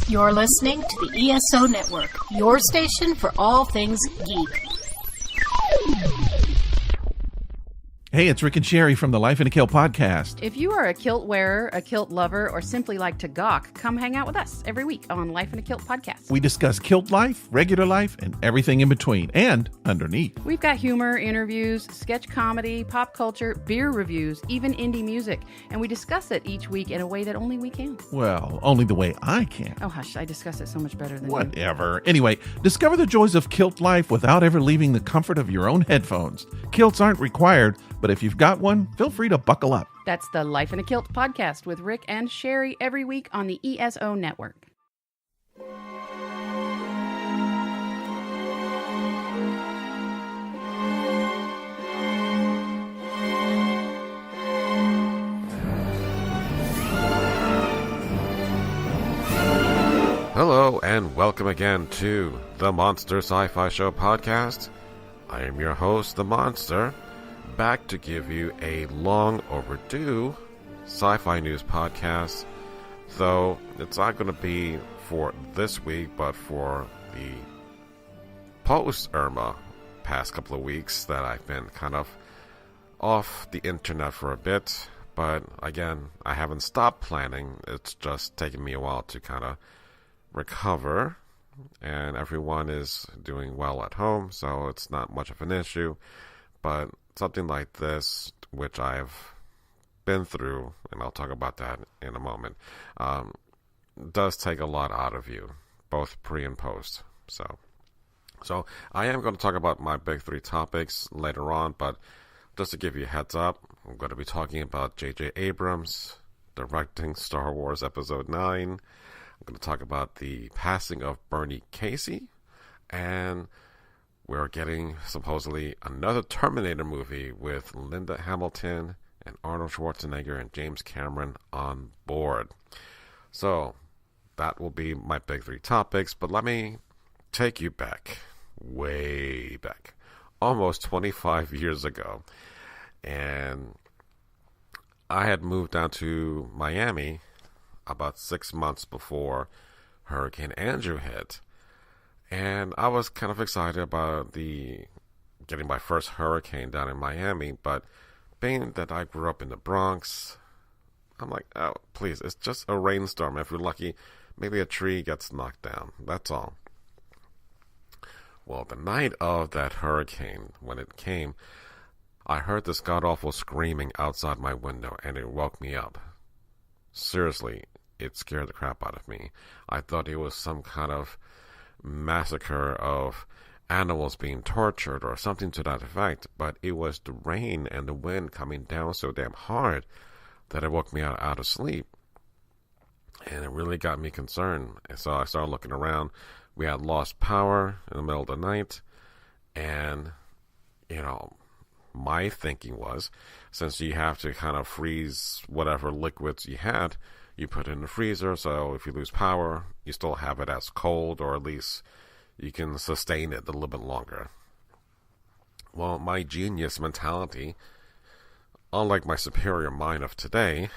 You're listening to the ESO Network, your station for all things geek. Hey, it's Rick and Sherry from the Life in a Kilt podcast. If you are a kilt wearer, a kilt lover, or simply like to gawk, come hang out with us every week on Life in a Kilt podcast. We discuss kilt life, regular life, and everything in between and underneath. We've got humor, interviews, sketch comedy, pop culture, beer reviews, even indie music, and we discuss it each week in a way that only we can. Well, only the way I can. Oh, hush, I discuss it so much better than Whatever. Anyway, discover the joys of kilt life without ever leaving the comfort of your own headphones. Kilts aren't required, but if you've got one, feel free to buckle up. That's the Life in a Kilt podcast with Rick and Sherry every week on the ESO Network. Hello and welcome again to the Monster Sci-Fi Show podcast. I am your host, The Monster, back to give you a long overdue sci-fi news podcast, though it's not going to be for this week, but for the post-Irma past couple of weeks that I've been kind of off the internet for a bit. But again, I haven't stopped planning. It's just taken me a while to kind of recover, and everyone is doing well at home, so it's not much of an issue. But something like this, which I've been through, and I'll talk about that in a moment, does take a lot out of you, both pre and post. So I am going to talk about my big three topics later on, but just to give you a heads up, I'm going to be talking about J.J. Abrams directing Star Wars Episode 9. I'm going to talk about the passing of Bernie Casey, and we're getting supposedly another Terminator movie with Linda Hamilton and Arnold Schwarzenegger and James Cameron on board. So that will be my big three topics, but let me take you back, way back, almost 25 years ago. And I had moved down to Miami about 6 months before Hurricane Andrew hit. And I was kind of excited about getting my first hurricane down in Miami, but being that I grew up in the Bronx, I'm like, oh, please, it's just a rainstorm. If you're lucky, maybe a tree gets knocked down. That's all. Well, the night of that hurricane, when it came, I heard this god-awful screaming outside my window, and it woke me up. Seriously, it scared the crap out of me. I thought it was some kind of massacre of animals being tortured or something to that effect, but it was the rain and the wind coming down so damn hard that it woke me out of sleep. And it really got me concerned. And so I started looking around. We had lost power in the middle of the night, and my thinking was, since you have to kind of freeze whatever liquids you had, you put it in the freezer, so if you lose power, you still have it as cold, or at least you can sustain it a little bit longer. Well, my genius mentality, unlike my superior mind of today,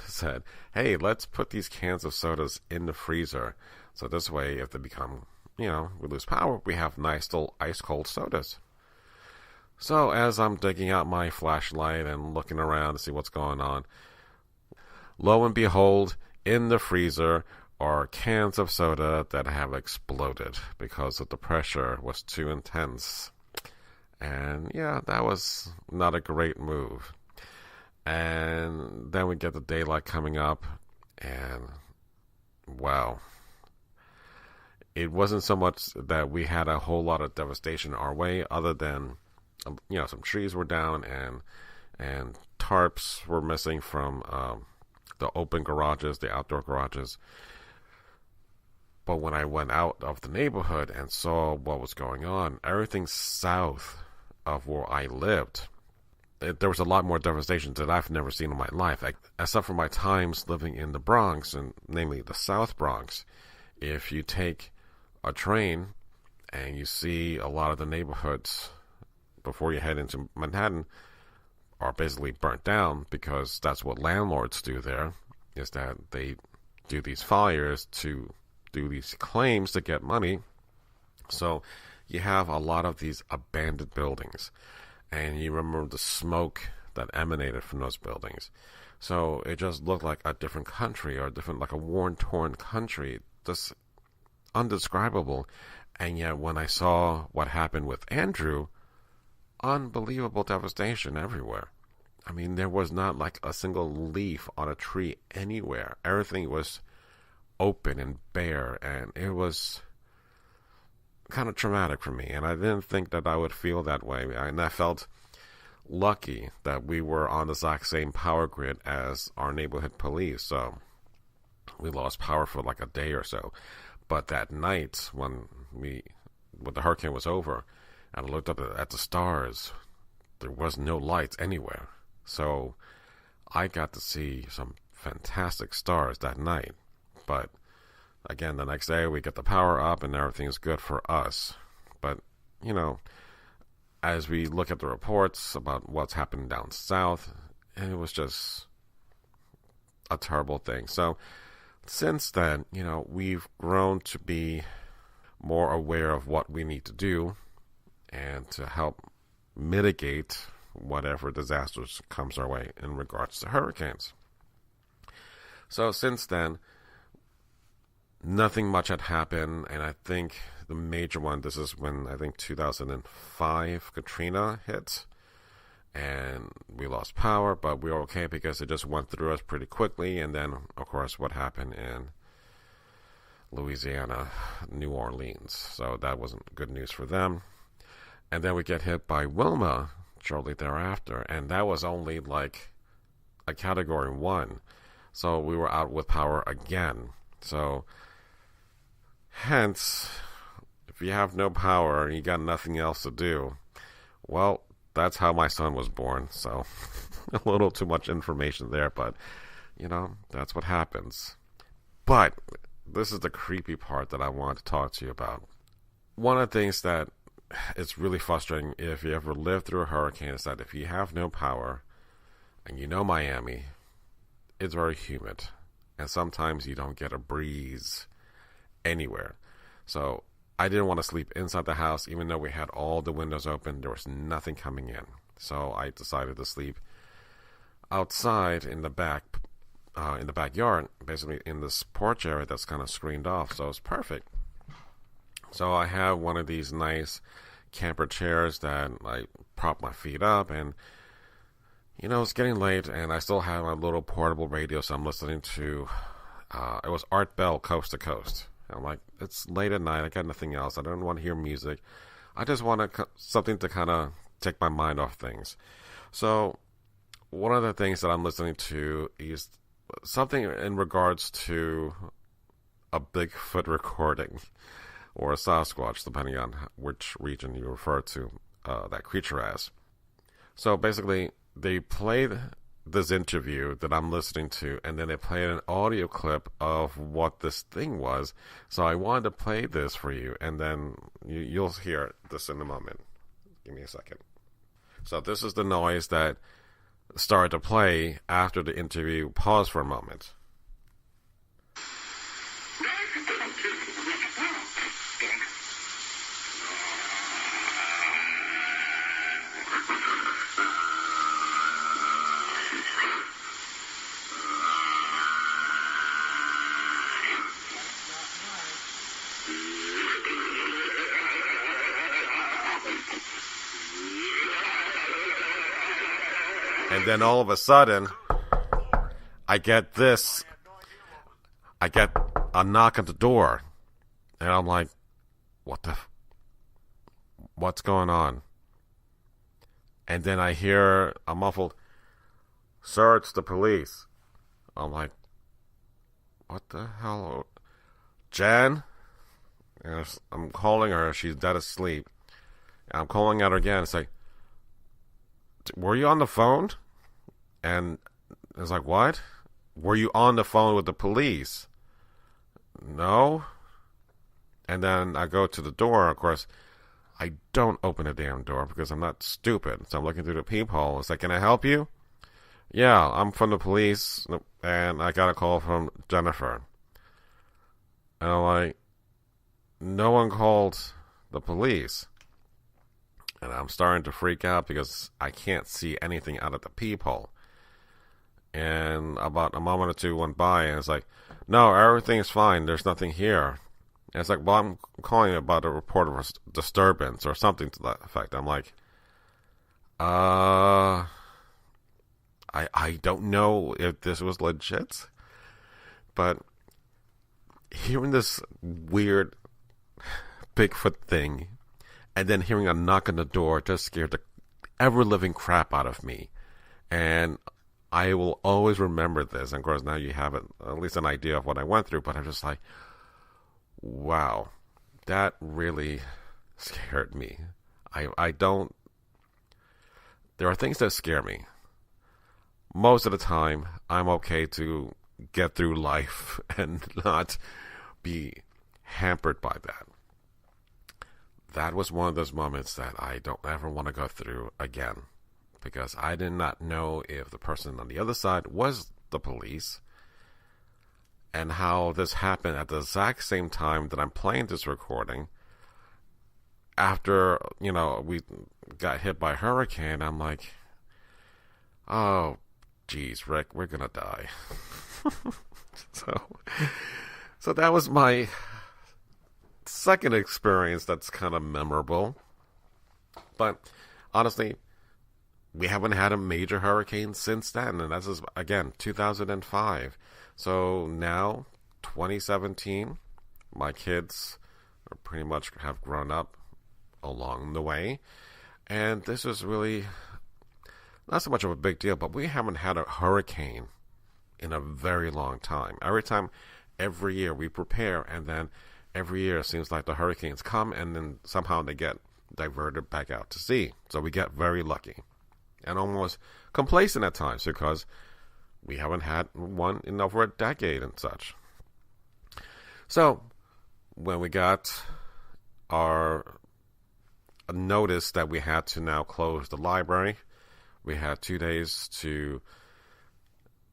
said, hey, let's put these cans of sodas in the freezer, so this way, if they become, we lose power, we have nice little ice-cold sodas. So as I'm digging out my flashlight and looking around to see what's going on, lo and behold, in the freezer are cans of soda that have exploded because of the pressure was too intense. And yeah, that was not a great move. And then we get the daylight coming up, and wow. It wasn't so much that we had a whole lot of devastation our way, other than some trees were down and tarps were missing from the open garages, the outdoor garages. But when I went out of the neighborhood and saw what was going on, everything south of where I lived, there was a lot more devastation that I've never seen in my life. Except for my times living in the Bronx, and namely the South Bronx, if you take a train and you see a lot of the neighborhoods before you head into Manhattan are basically burnt down, because that's what landlords do there, is that they do these fires to do these claims to get money. So you have a lot of these abandoned buildings, and you remember the smoke that emanated from those buildings. So it just looked like a different country, or like a worn-torn country, just undescribable. And yet when I saw what happened with Andrew, unbelievable devastation everywhere. I mean, there was not like a single leaf on a tree anywhere. Everything was open and bare, and it was kind of traumatic for me. And I didn't think that I would feel that way. And I felt lucky that we were on the exact same power grid as our neighborhood police. So we lost power for like a day or so. But that night, when the hurricane was over, and I looked up at the stars, there was no lights anywhere. So I got to see some fantastic stars that night. But again, the next day we get the power up and everything's good for us. But, you know, as we look at the reports about what's happening down south, it was just a terrible thing. So since then, you know, we've grown to be more aware of what we need to do and to help mitigate whatever disasters comes our way in regards to hurricanes. So since then, nothing much had happened, and I think the major one, this is when I think 2005 Katrina hit, and we lost power, but we were okay because it just went through us pretty quickly. And then, of course, what happened in Louisiana, New Orleans, so that wasn't good news for them. And then we get hit by Wilma shortly thereafter, and that was only like a category 1, so we were out with power again. So hence, if you have no power and you got nothing else to do, well, that's how my son was born. So a little too much information there, but you know, that's what happens. But this is the creepy part that I want to talk to you about. One of the things that is really frustrating if you ever live through a hurricane is that if you have no power, and you know Miami, it's very humid, and sometimes you don't get a breeze anywhere. So I didn't want to sleep inside the house, even though we had all the windows open. There was nothing coming in, so I decided to sleep outside in the backyard, basically in this porch area that's kind of screened off. So it's perfect. So I have one of these nice camper chairs that I prop my feet up, and you know, it's getting late, and I still have my little portable radio, so I'm listening to it was Art Bell, Coast to Coast. And I'm like, it's late at night, I got nothing else, I don't want to hear music, I just want something to kind of take my mind off things. So one of the things that I'm listening to is something in regards to a Bigfoot recording, or a Sasquatch, depending on which region you refer to that creature as. So basically, they played this interview that I'm listening to, and then they played an audio clip of what this thing was. So I wanted to play this for you, and then you'll hear this in a moment. Give me a second. So this is the noise that started to play after the interview paused for a moment. And then all of a sudden, I get a knock at the door. And I'm like, what's going on? And then I hear a muffled, "Sir, it's the police." I'm like, what the hell? Jen? And I'm calling her. She's dead asleep. And I'm calling out her again. It's like, were you on the phone? And it's like, what? Were you on the phone with the police? No. And then I go to the door. Of course, I don't open the damn door because I'm not stupid. So I'm looking through the peephole. It's like, can I help you? Yeah, I'm from the police, and I got a call from Jennifer. And I'm like, no one called the police. And I'm starting to freak out because I can't see anything out of the peephole. And about a moment or two went by, and it's like, no, everything's fine. There's nothing here. And it's like, well, I'm calling about a report of a disturbance or something to that effect. I'm like, I don't know if this was legit, but hearing this weird Bigfoot thing and then hearing a knock on the door just scared the ever-living crap out of me. And I will always remember this. And of course, now you have at least an idea of what I went through, but I'm just like, wow, that really scared me. I don't... There are things that scare me. Most of the time, I'm okay to get through life and not be hampered by that. That was one of those moments that I don't ever want to go through again, because I did not know if the person on the other side was the police, and how this happened at the exact same time that I'm playing this recording. After, we got hit by a hurricane, I'm like, oh, geez, Rick, we're gonna die. So that was my second experience that's kind of memorable. But honestly, we haven't had a major hurricane since then, and that's, again, 2005. So now, 2017, my kids are pretty much have grown up along the way, and this is really not so much of a big deal, but we haven't had a hurricane in a very long time. Every year we prepare, and then every year it seems like the hurricanes come, and then somehow they get diverted back out to sea. So we get very lucky and almost complacent at times, because we haven't had one in over a decade and such. So when we got our notice that we had to now close the library, we had 2 days to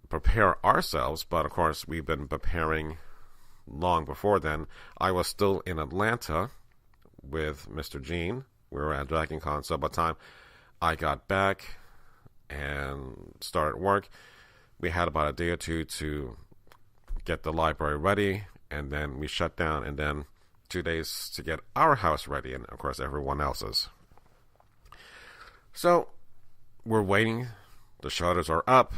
prepare ourselves, but of course we've been preparing long before then. I was still in Atlanta with Mr. Gene. We were at Dragon Con, so by the time I got back and started work, we had about a day or two to get the library ready, and then we shut down, and then 2 days to get our house ready, and of course everyone else's. So we're waiting. The shutters are up.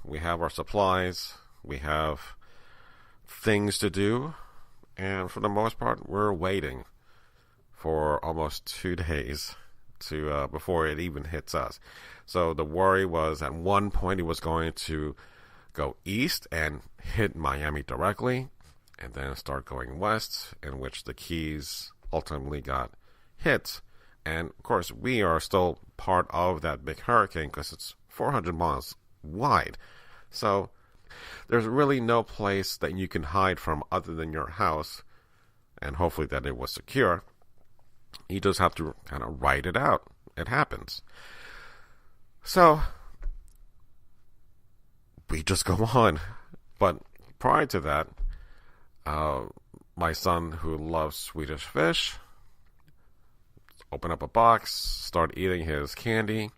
We have our supplies. We have things to do, and for the most part, we're waiting for almost 2 days to before it even hits us. So the worry was, at one point it was going to go east and hit Miami directly, and then start going west, in which the Keys ultimately got hit. And of course, we are still part of that big hurricane because it's 400 miles wide. So there's really no place that you can hide from other than your house, and hopefully that it was secure. You just have to kind of ride it out. It happens. So we just go on. But prior to that, my son, who loves Swedish fish, opened up a box, started eating his candy,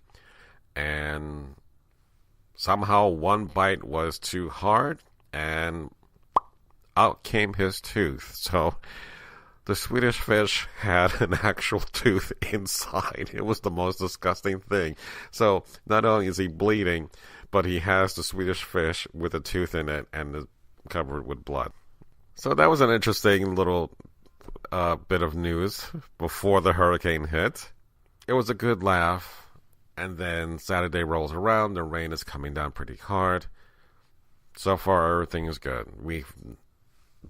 and somehow one bite was too hard, and out came his tooth. So the Swedish fish had an actual tooth inside. It was the most disgusting thing. So not only is he bleeding, but he has the Swedish fish with a tooth in it and covered with blood. So that was an interesting little bit of news before the hurricane hit. It was a good laugh. And then Saturday rolls around. The rain is coming down pretty hard. So far, everything is good. We've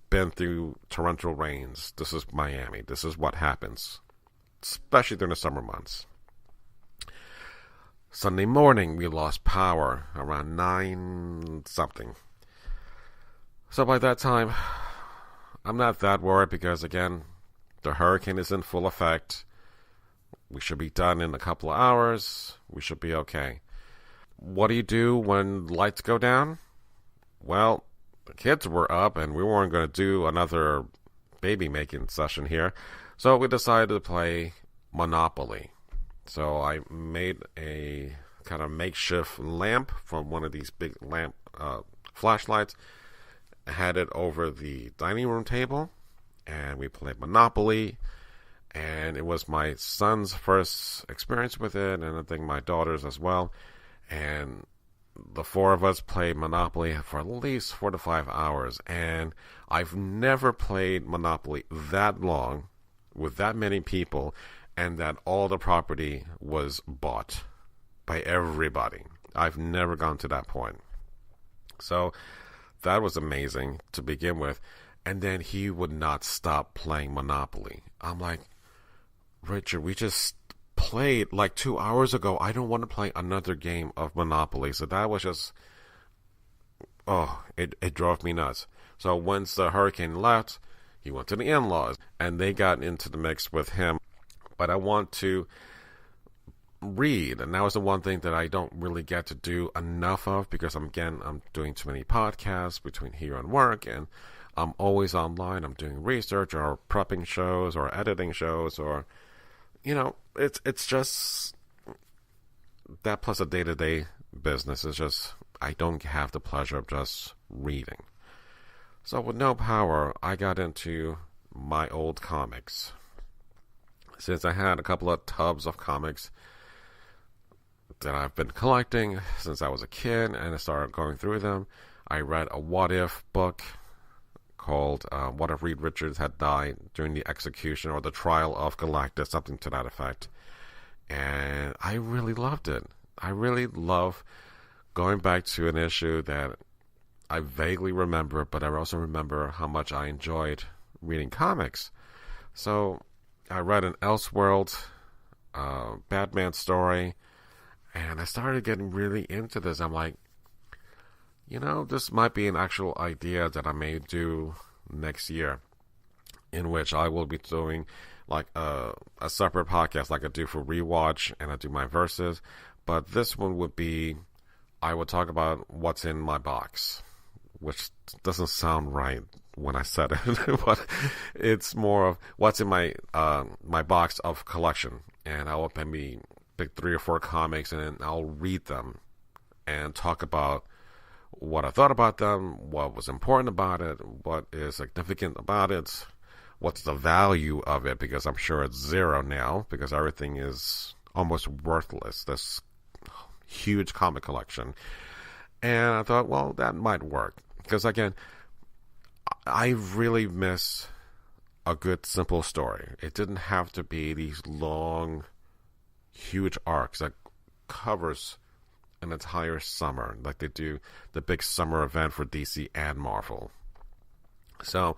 been through torrential rains. This is Miami. This is what happens, especially during the summer months. Sunday morning, we lost power around 9-something. So by that time, I'm not that worried because, again, the hurricane is in full effect. We should be done in a couple of hours. We should be okay. What do you do when lights go down? Well, the kids were up and we weren't going to do another baby making session here. So we decided to play Monopoly. So I made a kind of makeshift lamp from one of these big lamp flashlights, had it over the dining room table, and we played Monopoly. And it was my son's first experience with it, and I think my daughter's as well. And the four of us played Monopoly for at least 4 to 5 hours. And I've never played Monopoly that long with that many people, and that all the property was bought by everybody. I've never gone to that point. So that was amazing to begin with. And then he would not stop playing Monopoly. I'm like, Richard, we just played like 2 hours ago. I don't want to play another game of Monopoly. So that was just, it drove me nuts. So once the hurricane left, he went to the in-laws, and they got into the mix with him. But I want to read, and that was the one thing that I don't really get to do enough of, because I'm doing too many podcasts between here and work, and I'm always online. I'm doing research or prepping shows or editing shows, or it's just that, plus a day-to-day business is just, I don't have the pleasure of just reading. So with no power, I got into my old comics. Since I had a couple of tubs of comics that I've been collecting since I was a kid, and I started going through them, I read a What If book called What If Reed Richards Had Died During the Execution or the Trial of Galactus, something to that effect. And I really loved it. I really love going back to an issue that I vaguely remember, but I also remember how much I enjoyed reading comics. So I read an Elseworld Batman story, and I started getting really into this. I'm like, this might be an actual idea that I may do next year, in which I will be doing like a separate podcast like I do for Rewatch, and I do my verses. But this one would be, I would talk about what's in my box, which doesn't sound right when I said it, but it's more of what's in my my box of collection. And I will maybe pick 3 or 4 comics, and then I'll read them and talk about what I thought about them, what was important about it, what is significant about it, what's the value of it, because I'm sure it's zero now, because everything is almost worthless, this huge comic collection. And I thought, well, that might work. Because, again, I really miss a good, simple story. It didn't have to be these long, huge arcs that covers an entire summer, like they do the big summer event for DC and Marvel. So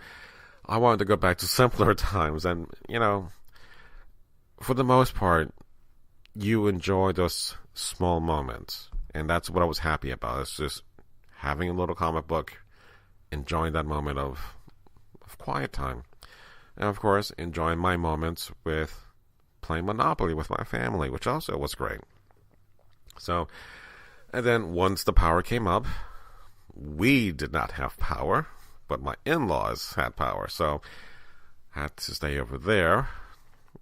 I wanted to go back to simpler times, and, for the most part, you enjoy those small moments. And that's what I was happy about. It's just having a little comic book, enjoying that moment of quiet time. And, of course, enjoying my moments with playing Monopoly with my family, which also was great. So, and then once the power came up, we did not have power, but my in-laws had power. So, I had to stay over there.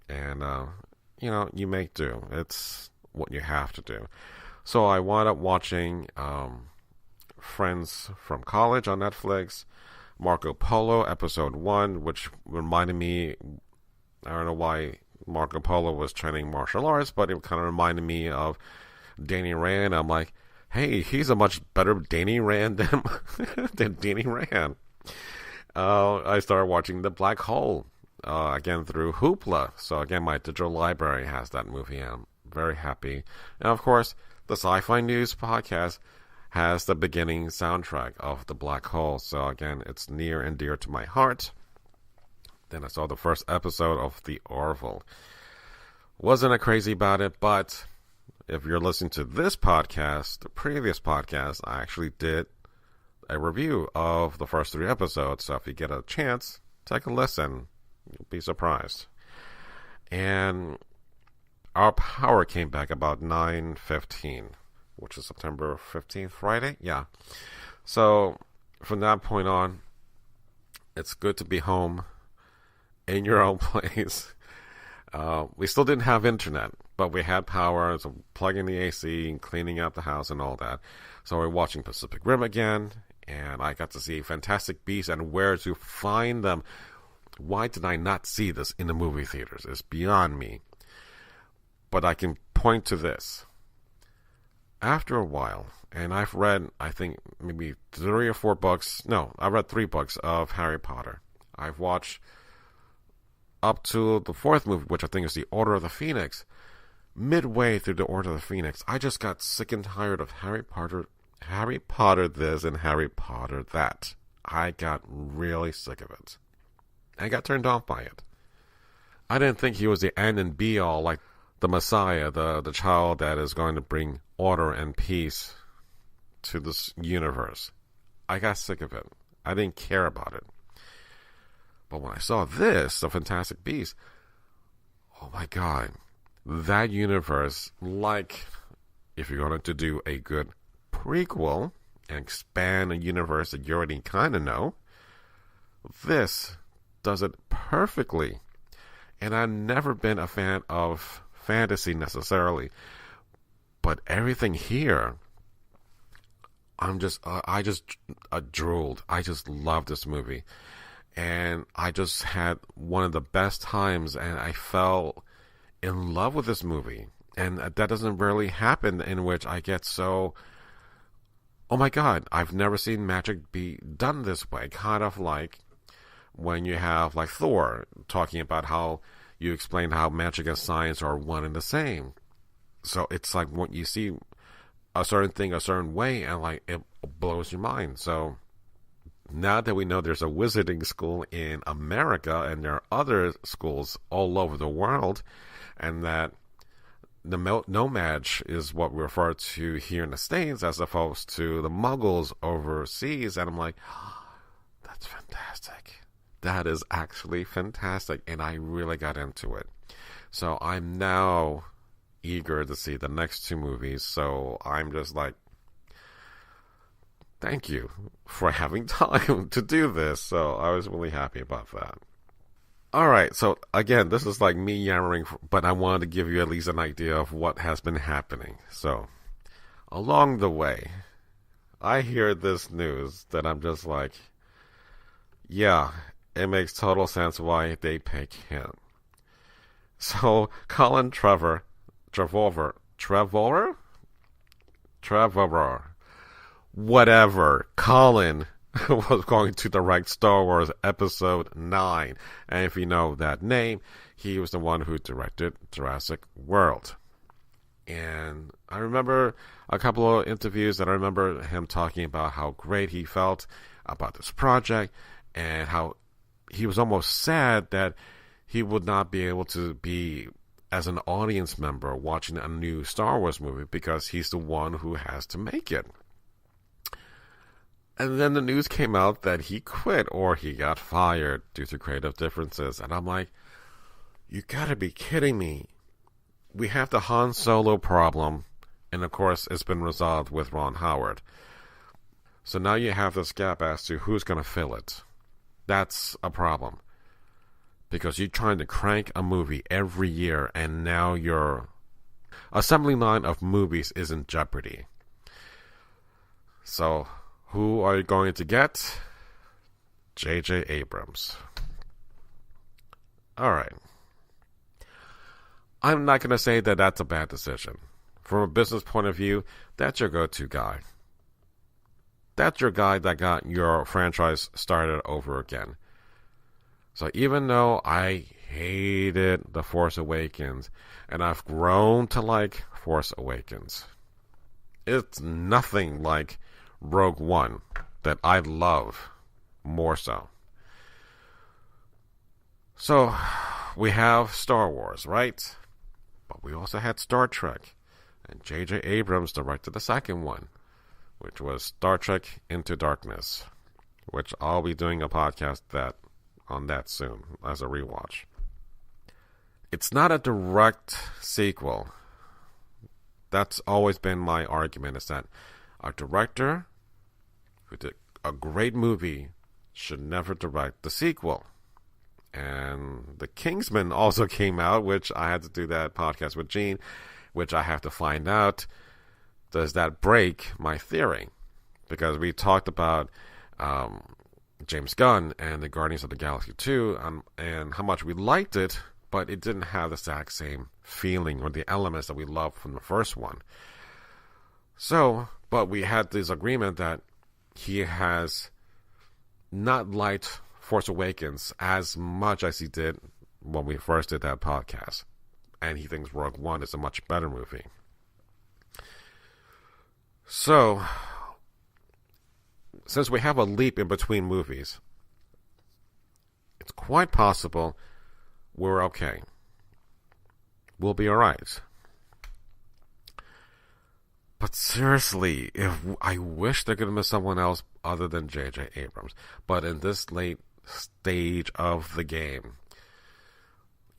And, you make do. It's what you have to do. So I wound up watching Friends from College on Netflix, Marco Polo Episode 1, which reminded me, I don't know why Marco Polo was training martial arts, but it kind of reminded me of Danny Rand. I'm like, hey, he's a much better Danny Rand than Danny Rand. I started watching The Black Hole, again through Hoopla. So again, my digital library has that movie. I'm very happy. And of course, the Sci-Fi News podcast has the beginning soundtrack of The Black Hole. So again, it's near and dear to my heart. Then I saw the first episode of The Orville. Wasn't crazy about it, but if you're listening to this podcast, the previous podcast, I actually did a review of the first 3 episodes. So if you get a chance, take a listen. You'll be surprised. And our power came back about 9:15, which is September 15th, Friday. Yeah. So from that point on, it's good to be home. in your own place. We still didn't have internet, but we had power, so plugging the AC and cleaning out the house and all that. So we're watching Pacific Rim again, and I got to see Fantastic Beasts and where to find them. Why did I not see this in the movie theaters? It's beyond me. But I can point to this. After a while, and I've read, I think, maybe 3 or 4 books. No, I read 3 books of Harry Potter. I've watched up to the 4th movie, which I think is the Order of the Phoenix. Midway through the Order of the Phoenix, I just got sick and tired of Harry Potter this and Harry Potter that. I got really sick of it. I got turned off by it. I didn't think he was the end and be all, like the Messiah, the child that is going to bring order and peace to this universe. I got sick of it. I didn't care about it. But when I saw this, the Fantastic Beasts, oh my God, that universe, like if you're going to do a good prequel and expand a universe that you already kind of know, this does it perfectly. And I've never been a fan of fantasy necessarily, but everything here, I just drooled. I just love this movie. And I just had one of the best times, and I fell in love with this movie. And that doesn't really happen, in which I get so, oh my God, I've never seen magic be done this way. Kind of like when you have like Thor talking about how you explain how magic and science are one and the same. So it's like when you see a certain thing a certain way, and like it blows your mind. So now that we know there's a wizarding school in America and there are other schools all over the world, and that the nomad is what we refer to here in the States as opposed to the muggles overseas, and I'm like, oh, that's fantastic. That is actually fantastic, and I really got into it. So I'm now eager to see the next 2 movies, so I'm just like, thank you for having time to do this. So I was really happy about that. All right, so again, this is like me yammering, but I wanted to give you at least an idea of what has been happening. So along the way, I hear this news that I'm just like, yeah, it makes total sense why they pick him. So Colin Trevor, whatever, Colin was going to direct Star Wars Episode 9. And if you know that name, he was the one who directed Jurassic World. And I remember a couple of interviews that I remember him talking about how great he felt about this project and how he was almost sad that he would not be able to be as an audience member watching a new Star Wars movie because he's the one who has to make it. And then the news came out that he quit or he got fired due to creative differences. And I'm like, you gotta be kidding me. We have the Han Solo problem. And of course, it's been resolved with Ron Howard. So now you have this gap as to who's gonna fill it. That's a problem. Because you're trying to crank a movie every year and now your assembly line of movies is in jeopardy. So who are you going to get? J.J. Abrams. All right. I'm not going to say that that's a bad decision. From a business point of view, that's your go-to guy. That's your guy that got your franchise started over again. So even though I hated The Force Awakens, and I've grown to like Force Awakens, it's nothing like Rogue One that I love more so. So we have Star Wars, right? But we also had Star Trek, and J.J. Abrams directed the second one, which was Star Trek Into Darkness, which I'll be doing a podcast on that soon as a rewatch. It's not a direct sequel. That's always been my argument, is that a director who did a great movie should never direct the sequel. And The Kingsman also came out, which I had to do that podcast with Gene, which I have to find out, does that break my theory? Because we talked about James Gunn and the Guardians of the Galaxy 2 and how much we liked it, but it didn't have the exact same feeling or the elements that we loved from the first one. So, but we had this agreement that he has not liked Force Awakens as much as he did when we first did that podcast. And he thinks Rogue One is a much better movie. So, since we have a leap in between movies, it's quite possible we're okay. We'll be alright. But seriously, I wish there could have been someone else other than J.J. Abrams. But in this late stage of the game,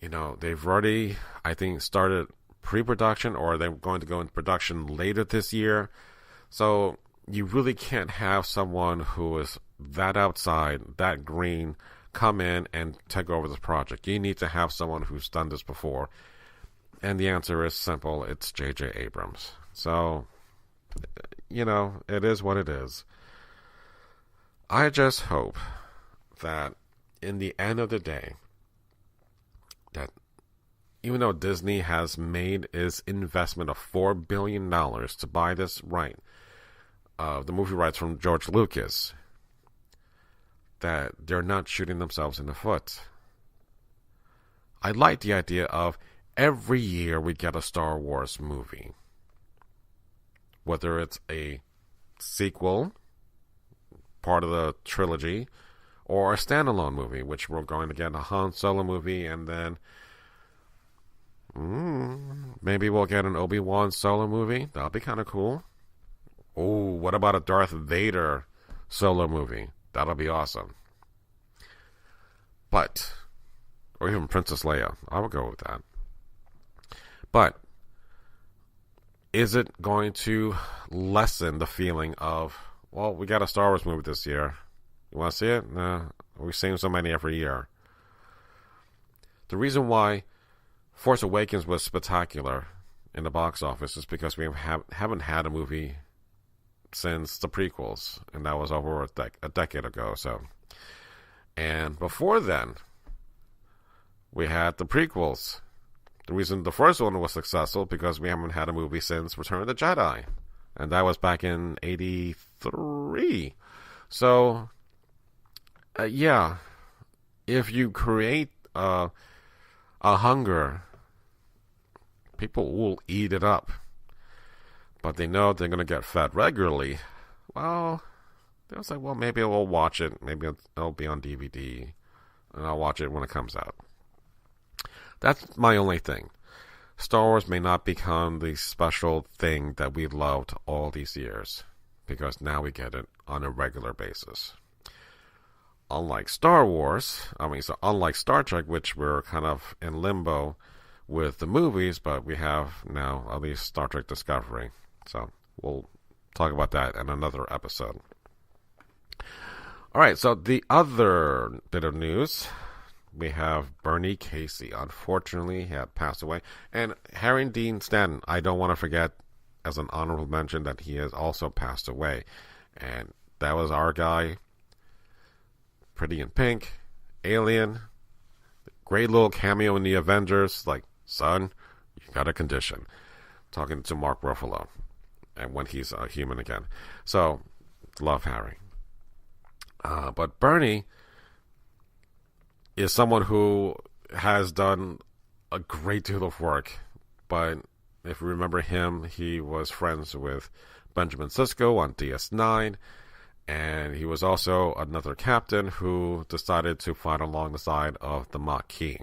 they've already, I think, started pre-production, or they're going to go into production later this year. So you really can't have someone who is that outside, that green, come in and take over this project. You need to have someone who's done this before. And the answer is simple. It's J.J. Abrams. So, it is what it is. I just hope that in the end of the day, that even though Disney has made its investment of $4 billion to buy this right, the movie rights from George Lucas, that they're not shooting themselves in the foot. I like the idea of every year we get a Star Wars movie. Whether it's a sequel, part of the trilogy, or a standalone movie, which we're going to get a Han Solo movie, and then maybe we'll get an Obi-Wan Solo movie. That'll be kind of cool. Oh, what about a Darth Vader Solo movie? That'll be awesome. But, or even Princess Leia. I would go with that. But, is it going to lessen the feeling of, well, we got a Star Wars movie this year. You want to see it? Nah, we've seen so many every year. The reason why Force Awakens was spectacular in the box office is because we haven't had a movie since the prequels, and that was over a decade ago. So, and before then, we had the prequels. The reason the first one was successful because we haven't had a movie since Return of the Jedi, and that was back in '83. So, yeah, if you create a hunger, people will eat it up. But they know they're going to get fed regularly. Well, they'll say, well, maybe we'll watch it. Maybe it'll be on DVD, and I'll watch it when it comes out. That's my only thing. Star Wars may not become the special thing that we loved all these years, because now we get it on a regular basis. Unlike unlike Star Trek, which we're kind of in limbo with the movies, but we have now at least Star Trek Discovery. So we'll talk about that in another episode. All right, so the other bit of news, we have Bernie Casey. Unfortunately, he had passed away. And Harry Dean Stanton, I don't want to forget, as an honorable mention, that he has also passed away. And that was our guy, Pretty in Pink, Alien, great little cameo in the Avengers, like, son, you got a condition. Talking to Mark Ruffalo, and when he's a human again. So, love Harry. But Bernie is someone who has done a great deal of work. But if you remember him, he was friends with Benjamin Sisko on DS9. And he was also another captain who decided to fight along the side of the Maquis.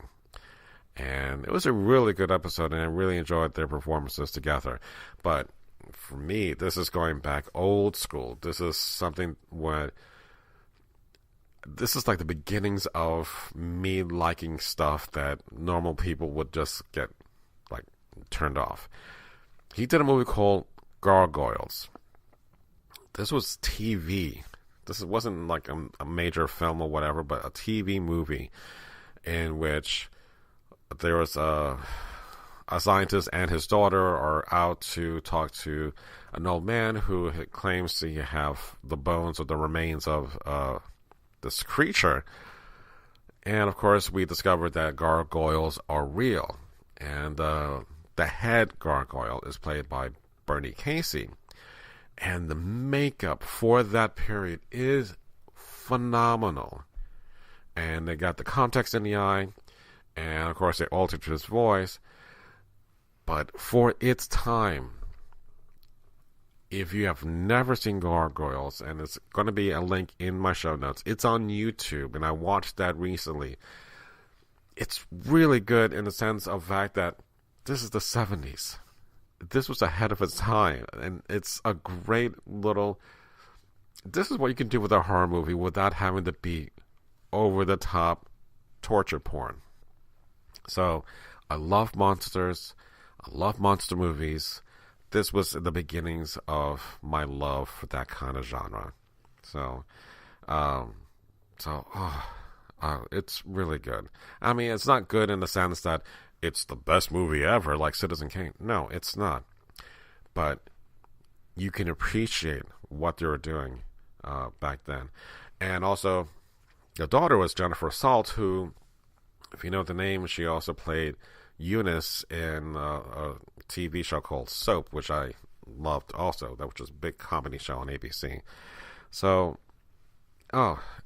And it was a really good episode, and I really enjoyed their performances together. But for me, this is going back old school. This is something this is like the beginnings of me liking stuff that normal people would just get, like, turned off. He did a movie called Gargoyles. This was TV. This wasn't like a major film or whatever, but a TV movie. in which there was a scientist and his daughter are out to talk to an old man who claims to have the bones or the remains of this creature. And of course, we discovered that gargoyles are real. And the head gargoyle is played by Bernie Casey. And the makeup for that period is phenomenal. And they got the context in the eye. And of course, they altered his voice. But for its time, if you have never seen Gargoyles, and it's going to be a link in my show notes, it's on YouTube, and I watched that recently. It's really good in the sense of fact that this is the 70s. This was ahead of its time, and it's a great little... This is what you can do with a horror movie without having to be over-the-top torture porn. So, I love monsters. I love monster movies. This was the beginnings of my love for that kind of genre. So, it's really good. I mean, it's not good in the sense that it's the best movie ever, like Citizen Kane. No, it's not. But you can appreciate what they were doing back then. And also, the daughter was Jennifer Salt, who, if you know the name, she also played Eunice in a TV show called Soap, which I loved also. That was just a big comedy show on ABC. So,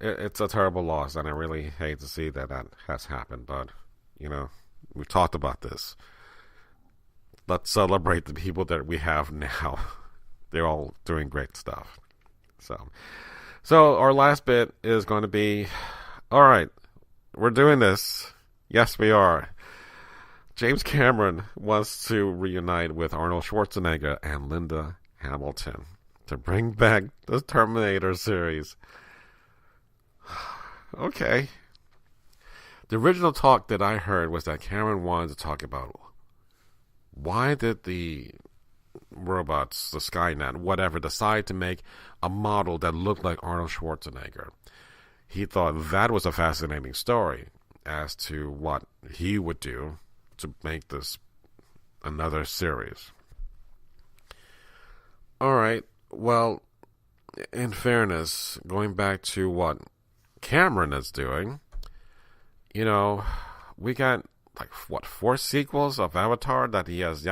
it's a terrible loss, and I really hate to see that has happened. But, we've talked about this. Let's celebrate the people that we have now. They're all doing great stuff. So our last bit is going to be, all right, we're doing this. Yes, we are. James Cameron wants to reunite with Arnold Schwarzenegger and Linda Hamilton to bring back the Terminator series. Okay. The original talk that I heard was that Cameron wanted to talk about why did the robots, the Skynet, whatever, decide to make a model that looked like Arnold Schwarzenegger. He thought that was a fascinating story as to what he would do to make this another series. All right. Well, in fairness, going back to what Cameron is doing, we got 4 sequels of Avatar that he has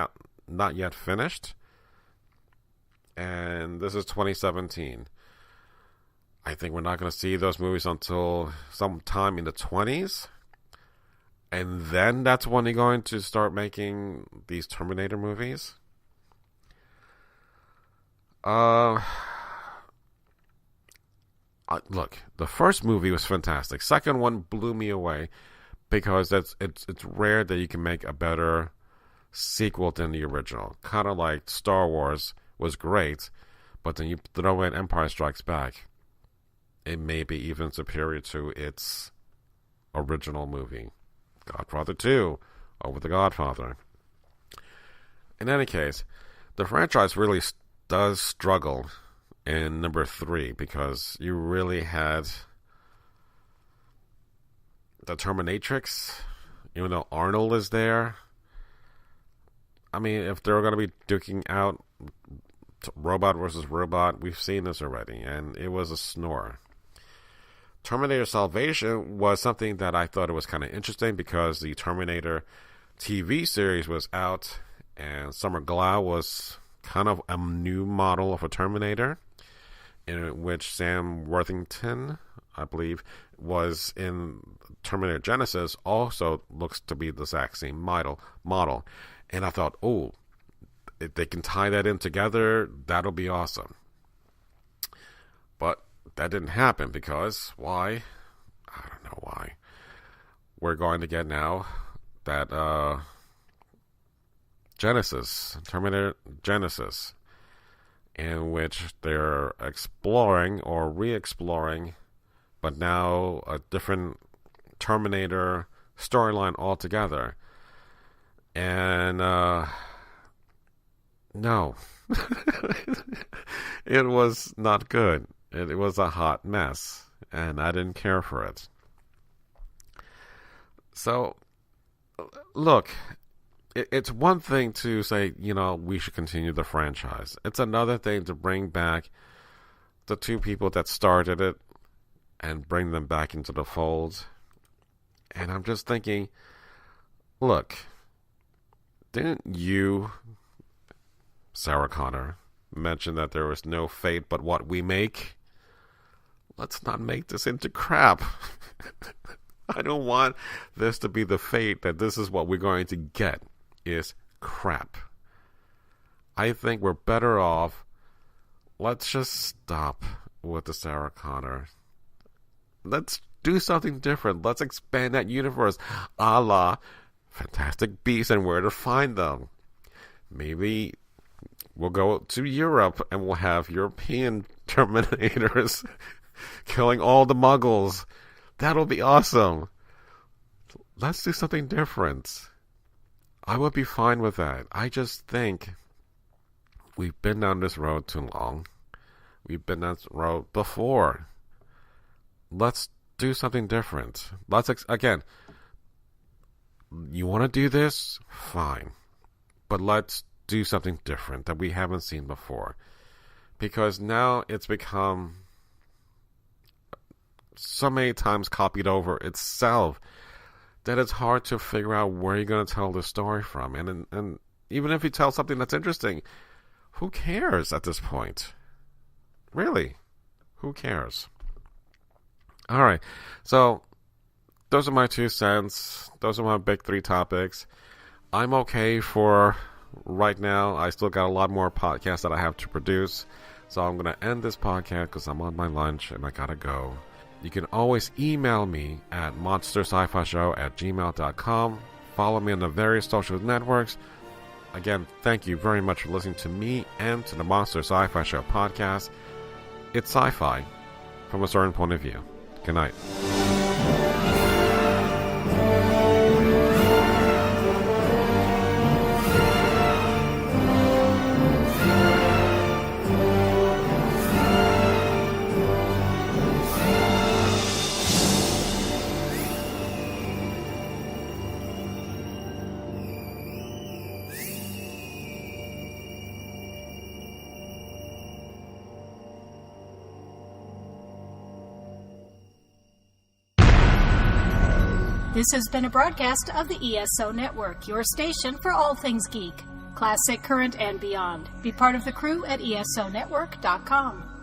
not yet finished. And this is 2017. I think we're not going to see those movies until sometime in the 20s. And then that's when they're going to start making these Terminator movies. Look, the first movie was fantastic. Second one blew me away because it's rare that you can make a better sequel than the original. Kind of like Star Wars was great, but then you throw in Empire Strikes Back, it may be even superior to its original movie. Godfather 2 over The Godfather. In any case, the franchise really does struggle in number 3 because you really had the Terminatrix, even though Arnold is there. I mean, if they're going to be duking out robot versus robot, we've seen this already, and it was a snore. Terminator Salvation was something that I thought it was kind of interesting because the Terminator TV series was out, and Summer Glau was kind of a new model of a Terminator, in which Sam Worthington, I believe, was in Terminator Genesis, also looks to be the exact same model. And I thought, if they can tie that in together, that'll be awesome. But that didn't happen because, why? I don't know why. We're going to get now that Terminator Genesis, in which they're exploring or re-exploring, but now a different Terminator storyline altogether. And, no. It was not good. It was a hot mess, and I didn't care for it. So, look, it's one thing to say, we should continue the franchise. It's another thing to bring back the two people that started it and bring them back into the fold. And I'm just thinking, look, didn't you, Sarah Connor, mention that there is no fate but what we make? Let's not make this into crap. I don't want this to be the fate that this is what we're going to get, is crap. I think we're better off. Let's just stop with the Sarah Connor. Let's do something different. Let's expand that universe, a la Fantastic Beasts and Where to Find Them. Maybe we'll go to Europe and we'll have European Terminators killing all the Muggles. That'll be awesome. Let's do something different. I would be fine with that. I just think we've been down this road too long. We've been down this road before. Let's do something different. Again, you want to do this? Fine. But let's do something different that we haven't seen before. Because now it's become so many times copied over itself that it's hard to figure out where you're going to tell the story from. And even if you tell something that's interesting, who cares at this point? Really? Who cares? All right. So those are my 2 cents. Those are my big 3 topics. I'm okay for right now. I still got a lot more podcasts that I have to produce. So I'm going to end this podcast because I'm on my lunch and I got to go. You can always email me at monsterscifishow@gmail.com. Follow me on the various social networks. Again, thank you very much for listening to me and to the Monster Sci-Fi Show podcast. It's sci-fi from a certain point of view. Good night. This has been a broadcast of the ESO Network, your station for all things geek, classic, current, and beyond. Be part of the crew at esonetwork.com.